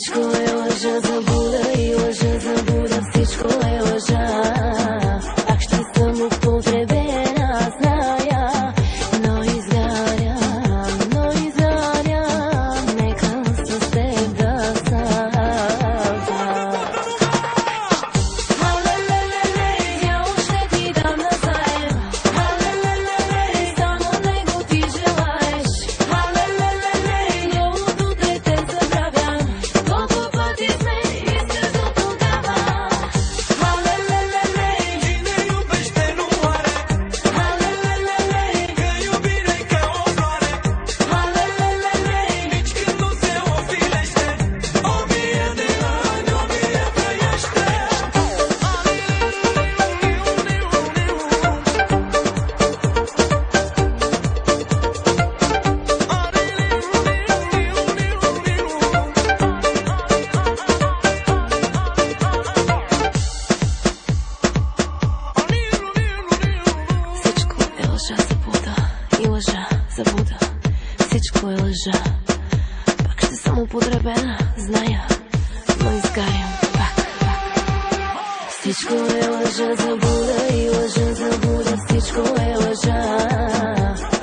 Всичко е лъжа, заблуда и лъжа, заблуда. Всичко е лъжа. Пак ще съм употребена, зная, но изгарям, нека с теб да става. Алелелеле, дявол ще ти дам назаем. Алелелеле, само него ти желаеш. Алелелеле, новото дете забравям. Колко пъти сме изтъжно тогава. Алелелеле, Ti ne iubește, nu moare. алелелеле, Că iubire ca o floare. алелелеле, Nici când nu se ofilește. 1000 de ani, 1000 trăiește. всичко е лъжа, заблуда и лъжа, заблуда. Всичко е лъжа. Пак ще съм употребена, зная, но изгарям пак. Всичко е лъжа, заблуда и лъжа, заблуда. Всичко е лъжа.